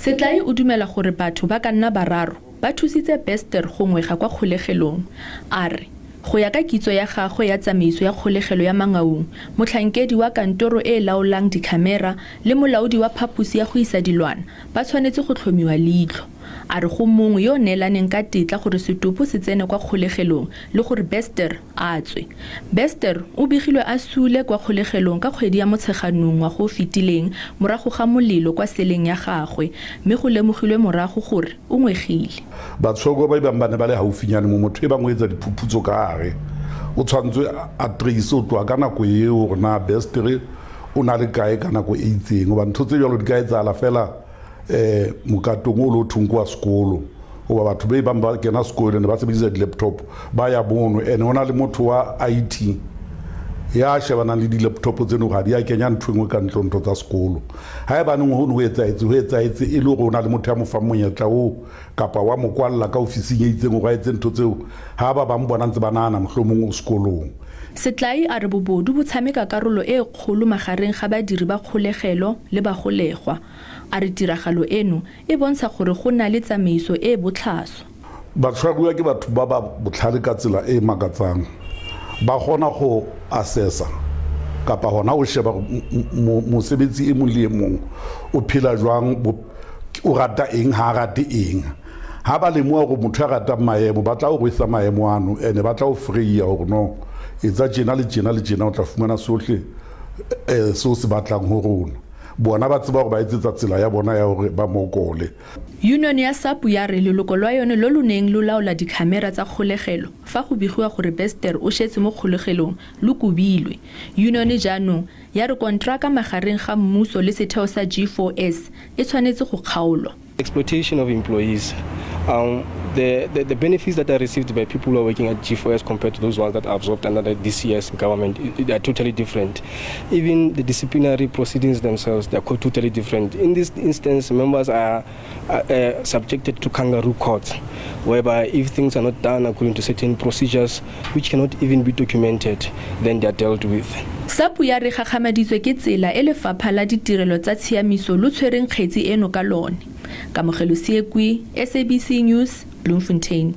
Setlai o dumela gore batho ba ka nna bararo ba thusitse Bester go ngwega kwa kgolegelong. A re go ya ka kitso ya gagwe ya tsamaiso ya kgolegelo ya Mangaung, motlhankedi wa kantoro e laolang dikhamera le molaodi wa phaposi ya go isa dilwana ba tshwanetse go tlhomiwa leitlho. A re go mongwe yo neelaneng ka tetla gore setopo se tsene kwa kgolegelong le gore Bester a tswe. Bester o begilwe a sule kwa kgolegelong ka kgwedi ya Motsheganong wa go fetileng morago ga molelo kwa seleng ya gagwe, mme go lemogilwe morago gore o ngwegile. Batshoko ba ibang bane ba le haufinyane mo motho e bangwe etsa diphuputso ka gare o tshwantswe a trace o twa ka nako eo gore na Bester o na le kae ka nako e itseng o ba ntho tse jalo di ka etsahala fela mokatong o lo thungwa sekolo o ba batho ba ibang ba kena sekolo ne ba sebedisa di-laptop ba ya bono ene ona le motho wa IT ya shebana le di-laptop tseno ga di a kenya ntho engwe ka ntlonto tsa sekolo ha eba neng ho etsaetse e le gore ona le motho ya mo fa monyetla o kapa wa mo kwalla ka ofising e itseng go etse ntho tseo ha ba ba mbona ntse banana mohlomong o sekolong. Setlai a re bobodu bo tshameka karolo e kgolo magareng ga badiri ba kgolegelo le bagolegwa. A re tiragalo eno e bontsha gore go na le tsamaiso e botlhaswa. Batshwaruwa ke batho ba ba botlhale ka tsela e makatsang ba gona go assessa kapa hona o sheba mosebetsi e mong le e mong o phela jwang o rata eng ha rate eng ha ba le mo go motho a rata maemo ba tla o go isa maemo ano ene ba tla o freya go no etsa tjena le tjena le tjena o tla fumana sohle so se batlang ho rona bona ba tseba go ba etsetsa tsela ya bona ya hore ba mokole. Union ya SABC ya re leloko lwa yone lo luneng lo laola dikhamera tsa kgolegelo fa go begiwa gore Bester o shetse mo kgolegelong lo kubilwe. Union jaanong ya re kontraka magareng ga mmuso le setheo sa G4S e tshwanetse go kgaolwa. Exploitation of employees. The benefits that are received by people who are working at G4S compared to those ones that are absorbed under the DCS government are totally different. Even the disciplinary proceedings themselves, they are totally different. In this instance, members are subjected to kangaroo courts, whereby if things are not done according to certain procedures, which cannot even be documented, then they are dealt with. SABC ya re gagamaditswe ke tsela e lefapha la ditirelo tsa tshiamiso lo tshwereng kgetsi eno ka lone. Kamogelo Siekwi, SABC News, Bloemfontein.